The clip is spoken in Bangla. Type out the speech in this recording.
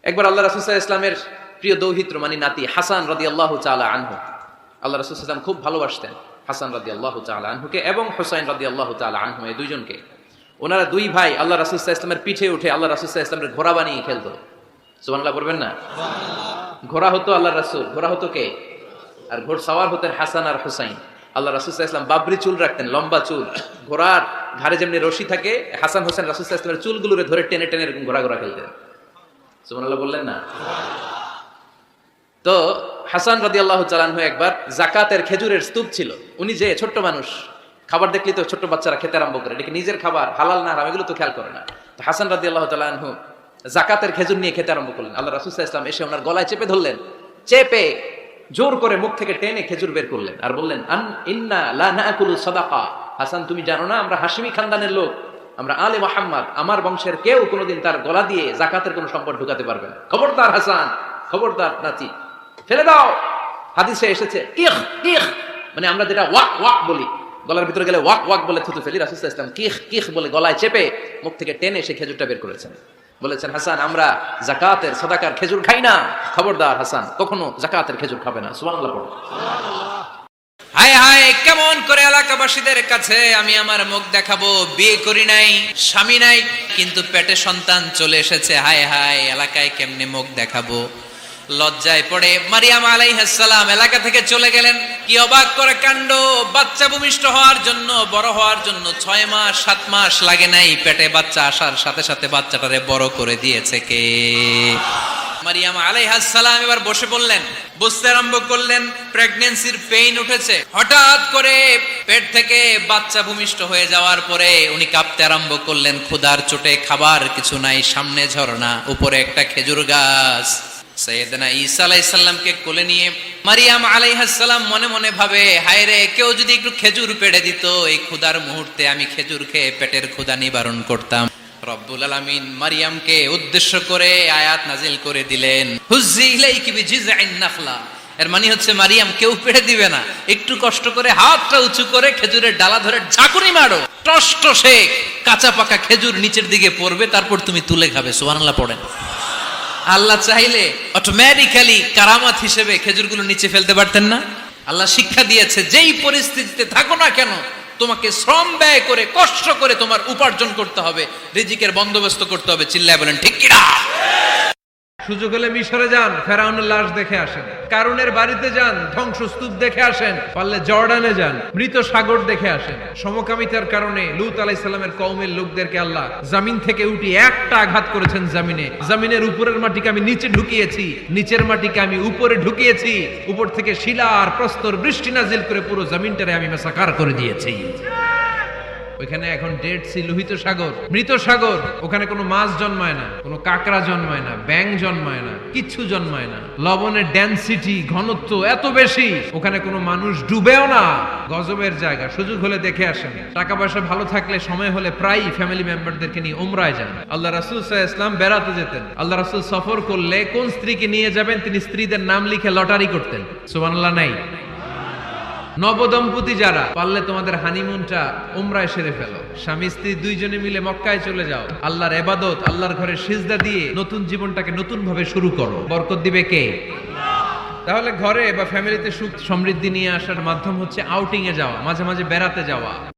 একবার আল্লাহ রাসূল সাল্লাল্লাহু আলাইহি ইসলামের প্রিয় দৌহিত্র মানে নাতি হাসান রাদিয়াল্লাহু তাআলা আনহু, আল্লাহ রাসূল সাল্লাল্লাহু আলাইহি খুব ভালোবাসতেন হাসান রাদিয়াল্লাহু তাআলা আনহুকে এবং হুসাইন রাদিয়াল্লাহু তাআলা আনহু, এই দুইজনকে। ওনারা দুই ভাই আল্লাহ রাসূল সাল্লাল্লাহু আলাইহি ইসলামের পিঠে উঠে আল্লাহ রাসূল সাল্লাল্লাহু আলাইহি ইসলামের ঘোড়া বানিয়ে খেলতো। সুবহানাল্লাহ বলবেন না? ঘোড়া হতো আল্লাহ রাসূল, ঘোড়া হতো কে? আর ঘোড়সাওয়ার হতেন হাসান আর হুসাইন। আল্লাহ রাসূল সাল্লাল্লাহু আলাইহি ওয়াসাল্লাম বাবরি চুল রাখতেন, লম্বা চুল। ঘোড়ার ঘাড়ে যেমনি রশি থাকে, হাসান হোসেন রাসূল সাল্লাল্লাহু আলাইহি ওয়াসাল্লামের চুলগুলোরে ধরে টেনে টেনে এরকম ঘোড়া ঘোড়া খেলতেন। সুবহানাল্লাহ বললেন না? তো হাসান রাদিয়াল্লাহু তাআলা আনহু একবার যাকাতের খেজুরের স্তূপ ছিল, উনি যে ছোট্ট মানুষ, খাবার দেখলেই তো ছোট্ট বাচ্চারা খেতে আরম্ভ করে, এটা কি নিজের খাবার, হালাল না হারাম এগুলো তো খেয়াল করে না। তো হাসান রাদিয়াল্লাহু তাআলা আনহু যাকাতের খেজুর নিয়ে খেতে আরম্ভ করলেন। আল্লাহ রাসূল সাল্লাল্লাহু আলাইহি ওয়াসাল্লাম এসে ওনার গলায় চেপে ধরলেন, চেপে জোর করে মুখ থেকে টেনে খেজুর বের করলেন আর বললেন, ইন্না লা নাকুলু সাদাকা। হাসান, তুমি জানো না আমরা হাশিমি খানদানের লোক, আমরা আলে মুহাম্মদ, আমার বংশের কেউ কোনোদিন তার গলা দিয়ে যাকাতের কোনো সম্পদ ঢুকাতে পারবে না। খবরদার হাসান, খবরদার নাতি, ফেলে দাও। হাদিসে এসেছে কিখ কিখ, মানে আমরা যেটা ওয়াক ওয়াক বলি, গলার ভিতরে গেলে ওয়াক ওয়াক বলে থুতু ফেলি, রাসূল সাল্লাল্লাহু আলাইহি ওয়াসাল্লাম কিখ কিখ বলে গলায় চেপে মুখ থেকে টেনে সে খেজুরটা বের করেছেন। বলেছেন, হাসান আমরা যাকাতের সাদাকার খেজুর খাই না, খবরদার হাসান কখনো যাকাতের খেজুর খাবে না। সুবহানাল্লাহ পড়ো। হায় হায়, কেমন করে এলাকাবাসীদের কাছে আমি আমার মুখ দেখাবো? বিয়ে করি নাই, স্বামী নাই, কিন্তু পেটে সন্তান চলে এসেছে। হায় হায়, এলাকায় কেমনে মুখ দেখাবো? লজ্জায় পড়ে মারিয়াম আলাইহিস সালাম এলাকা থেকে চলে গেলেন। কি অবাক করে কাণ্ড! বাচ্চা ভূমিষ্ঠ হওয়ার জন্য, বড় হওয়ার জন্য 6 মাস 7 মাস লাগে নাই, পেটে বাচ্চা আসার সাথে সাথে বাচ্চাটারে বড় করে দিয়েছে কে? মারিয়াম আলাইহিস সালাম এবার বসে পড়লেন, বুঝতে আরম্ভ করলেন প্রেগন্যান্সির পেইন উঠেছে। হঠাৎ করে পেট থেকে বাচ্চা ভূমিষ্ঠ হয়ে যাওয়ার পরে উনি কাঁপতে আরম্ভ করলেন। ক্ষুধার চোটে খাবার কিছু নাই, সামনে ঝর্ণা, উপরে একটা খেজুর গাছ। সাইয়েদনা ঈসা আলাইহিস সালামকে কোলে নিয়ে মারিয়াম আলাইহিস সালাম মনে মনে ভাবে, হায় রে, কেউ যদি একটু খেজুর পেড়ে দিত, এই ক্ষুধার মুহূর্তে আমি খেজুর খেয়ে পেটের ক্ষুধা নিবারণ করতাম। রব্বুল আলামিন মারিয়ামকে উদ্দেশ্য করে আয়াত নাজিল করে দিলেন, হুজ্জি ইলাইকি বিজিযআইন নাখলা। এর মানে হচ্ছে, মারিয়াম কেউ পেড়ে দিবে না, একটু কষ্ট করে হাতটা উঁচু করে খেজুরের ডালা ধরে ঝাঁকুনি মারো, টসটসে কাঁচা পাকা খেজুর নিচের দিকে পড়বে, তারপর তুমি তুলে খাবে। সুবহানাল্লাহ পড়েন। আল্লাহ চাইলে অটোমেটিক্যালি কারামাত হিসেবে খেজুরগুলো নিচে ফেলতে পারতেন না? আল্লাহ শিক্ষা দিয়েছে, যেই পরিস্থিতিতে থাকো না কেন তোমাকে শ্রম ব্যয় করে কষ্ট করে তোমার উপার্জন করতে হবে, রিজিকের বন্দোবস্ত করতে হবে। চিল্লায় বলেন ঠিক কিনা? সুযোগ হলে মিশরে যান, ফেরাউনের লাশ দেখে আসেন। কারুনের বাড়িতে যান, ধ্বংসস্তূপ দেখে আসেন। পারলে জর্ডানে যান, মৃত সাগর দেখে আসেন। সমকামিতার কারণে লূত আলাইহিস সালামের কওমের লোকদেরকে আল্লাহ জমিন থেকে উঠি একটা আঘাত করেছেন জমিনে। জমিনের উপরের মাটিকে আমি নিচে ঢুকিয়েছি, নিচের মাটিকে আমি উপরে ঢুকিয়েছি। উপর থেকে শিলা আর প্রস্তর বৃষ্টি নাজিল করে পুরো জমিনটারে আমি মাসাকার করে দিয়েছি। ওইখানে এখন ডেড সি, লোহিত সাগর, মৃত সাগর। ওখানে কোনো মাছ জন্মায় না, কোনো কাঁকড়া জন্মায় না, ব্যাং জন্মায় না, কিচ্ছু জন্মায় না। লবণের ডেনসিটি, ঘনত্ব এত বেশি, ওখানে কোনো মানুষ ডুবেও না। গজবের জায়গা, সুযোগ হলে দেখে আসেন। টাকা পয়সা ভালো থাকলে সময় হলে প্রায় ফ্যামিলি মেম্বারদেরকে নিয়ে উমরায় যান। আল্লাহ রাসূল সাল্লাল্লাহু আলাইহি ওয়াসাল্লাম বেড়াতে যেতেন। আল্লাহ রাসূল সফর করলে কোন স্ত্রীকে নিয়ে যাবেন তিনি স্ত্রীদের নাম লিখে লটারি করতেন। সুবহানাল্লাহ নাই? নবদম্পতি যারা, পারলে তোমাদের হানিমুনটা উমরায় সেরে ফেলো। স্বামী স্ত্রী দুইজনে মিলে মক্কায় চলে যাও। আল্লাহর ইবাদত, আল্লাহর ঘরে সিজদা দিয়ে নতুন জীবনটাকে নতুন ভাবে শুরু করো। বরকত দিবে কে? তাহলে ঘরে বা ফ্যামিলিতে সুখ সমৃদ্ধি নিয়ে আসার মাধ্যম হচ্ছে আউটিং এ যাওয়া, মাঝে মাঝে বেড়াতে যাওয়া।